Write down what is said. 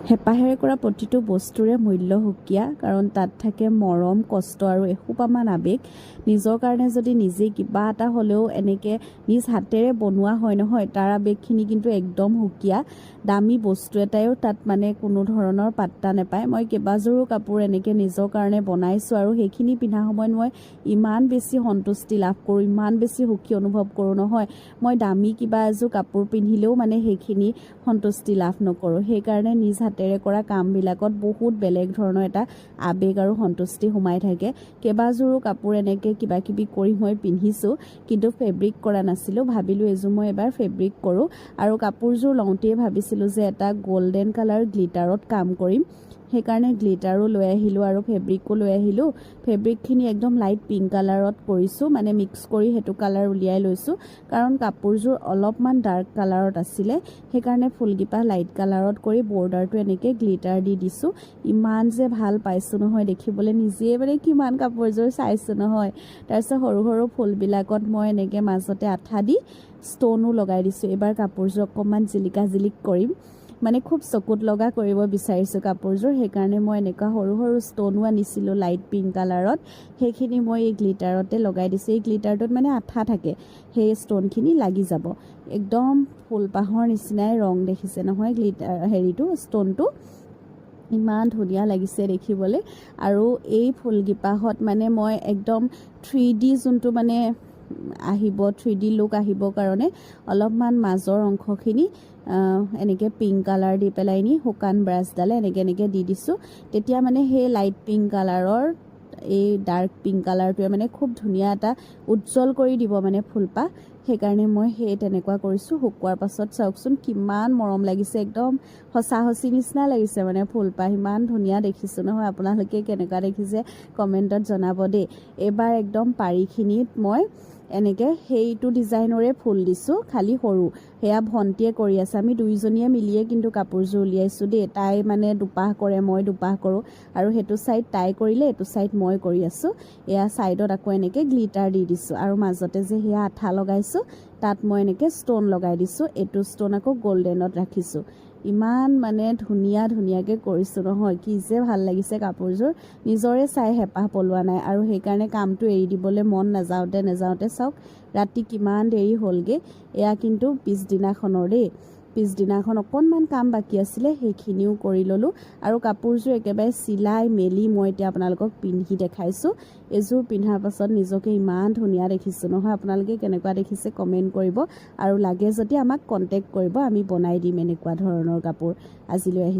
হেঁপাহেৰে কৰা প্ৰতিটো বস্তুৰে মূল্য সুকীয়া, কাৰণ তাত থাকে মৰম, কষ্ট আৰু এসোপামান আৱেগ। নিজৰ কাৰণে যদি নিজে কিবা এটা হ'লেও এনেকৈ নিজ হাতেৰে বনোৱা হয় নহয়, তাৰ আৱেগখিনি কিন্তু একদম সুকীয়া। দামী বস্তু এটাইও তাত মানে কোনো ধৰণৰ পাত্তা নাপায়। মই কেইবাযোৰো কাপোৰ এনেকৈ নিজৰ কাৰণে বনাইছোঁ আৰু সেইখিনি পিন্ধা সময়ত মই ইমান বেছি সন্তুষ্টি লাভ কৰোঁ, ইমান বেছি সুখী অনুভৱ কৰোঁ নহয়। মই দামী কিবা এযোৰ কাপোৰ পিন্ধিলেও মানে সেইখিনি সন্তুষ্টি লাভ নকৰোঁ। সেইকাৰণে নিজ হাতেৰে কৰা কামবিলাকত বহুত বেলেগ ধৰণৰ এটা আৱেগ আৰু সন্তুষ্টি সোমাই থাকে। কেইবাযোৰো কাপোৰ এনেকৈ কিবা কিবি কৰি মই পিন্ধিছোঁ, কিন্তু ফেব্ৰিক কৰা নাছিলোঁ। ভাবিলোঁ এযোৰ মই এবাৰ ফেব্ৰিক কৰোঁ, আৰু কাপোৰযোৰ লওঁতেই ভাবিছিলোঁ যে এটা গল্ডেন কালাৰ গ্লিটাৰত কাম কৰিম। সেইকাৰণে গ্লিটাৰো লৈ আহিলোঁ আৰু ফেব্ৰিকো লৈ আহিলোঁ। ফেব্ৰিকখিনি একদম লাইট পিংক কালাৰত কৰিছোঁ, মানে মিক্স কৰি সেইটো কালাৰ উলিয়াই লৈছোঁ, কাৰণ কাপোৰযোৰ অলপমান ডাৰ্ক কালাৰত আছিলে। সেইকাৰণে ফুলকেইপাহ লাইট কালাৰত কৰি বৰ্ডাৰটো এনেকৈ গ্লিটাৰ দি দিছোঁ। ইমান যে ভাল পাইছোঁ নহয় দেখিবলৈ, নিজে মানে কিমান কাপোৰযোৰ চাইছোঁ নহয়। তাৰপিছত সৰু সৰু ফুলবিলাকত মই এনেকৈ মাজতে আঠা দি ষ্টনো লগাই দিছোঁ। এইবাৰ কাপোৰযোৰ অকণমান জিলিকা জিলিক কৰিম, মানে খুব চকুত লগা কৰিব বিচাৰিছোঁ কাপোৰযোৰ। সেইকাৰণে মই এনেকুৱা সৰু সৰু ষ্টনো আনিছিলোঁ লাইট পিংক কালাৰত, সেইখিনি মই এই গ্লিটাৰতে লগাই দিছোঁ। এই গ্লিটাৰটোত মানে আঠা থাকে, সেই ষ্টনখিনি লাগি যাব। একদম ফুলপাহৰ নিচিনাই ৰং দেখিছে নহয় গ্লিটাৰ ষ্টনটো। ইমান ধুনীয়া লাগিছে দেখিবলৈ। আৰু এই ফুলকেইপাহত মানে মই একদম 3D যোনটো মানে আহিব, 3D লুক আহিবৰ কাৰণে অলপমান মাজৰ অংশখিনি এনেকৈ পিংক কালাৰ দি পেলাই নি শুকান ব্ৰাছডালে এনেকৈ দি দিছোঁ। তেতিয়া মানে সেই লাইট পিংক কালাৰৰ এই ডাৰ্ক পিংক কালাৰটোৱে মানে খুব ধুনীয়া এটা উজ্জ্বল কৰি দিব মানে ফুলপাহ। সেইকাৰণে মই সেই তেনেকুৱা কৰিছোঁ। শুকোৱাৰ পাছত চাওকচোন কিমান মৰম লাগিছে, একদম সঁচা সঁচি নিচিনা লাগিছে মানে ফুলপাহ। ইমান ধুনীয়া দেখিছোঁ নহয়। আপোনালোকে কেনেকুৱা দেখিছে কমেণ্টত জনাব দেই। এইবাৰ একদম পাৰিখিনিত মই এনেকৈ সেইটো ডিজাইনৰে ফুল দিছোঁ, খালি সৰু। সেয়া ভণ্টিয়ে কৰি আছে, আমি দুইজনীয়ে মিলিয়ে কিন্তু কাপোৰযোৰ উলিয়াইছোঁ দেই। তাই মানে দুপাহ কৰে, মই দুপাহ কৰোঁ, আৰু সেইটো ছাইড তাই কৰিলে, এইটো ছাইড মই কৰি আছোঁ। এয়া ছাইডত আকৌ এনেকৈ গ্লিটাৰ দি দিছোঁ, আৰু মাজতে যে সেয়া আঠা লগাইছোঁ তাত মই এনেকৈ ষ্টন লগাই দিছোঁ। এইটো ষ্টন আকৌ গল্ডেনত ৰাখিছোঁ। ইমান মানে ধুনীয়াকৈ কৰিছোঁ নহয়, কি যে ভাল লাগিছে কাপোৰযোৰ। নিজৰে চাই হেঁপাহ পলোৱা নাই, আৰু সেইকাৰণে কামটো এৰি দিবলৈ মন নাযাওঁতে চাওক ৰাতি কিমান দেৰি হ'লগৈ। এয়া কিন্তু পিছদিনাখনৰ দেই। পিছদিনাখন অকণমান কাম বাকী আছিলে, সেইখিনিও কৰি ল'লোঁ। আৰু কাপোৰযোৰ একেবাৰে চিলাই মেলি মই এতিয়া আপোনালোকক পিন্ধি দেখাইছোঁ। এযোৰ পিন্ধাৰ পাছত নিজকে ইমান ধুনীয়া দেখিছোঁ নহয়। আপোনালোকে কেনেকুৱা দেখিছে কমেণ্ট কৰিব, আৰু লাগে যদি আমাক কণ্টেক্ট কৰিব, আমি বনাই দিম এনেকুৱা ধৰণৰ কাপোৰ। আজিলৈ আহিছোঁ।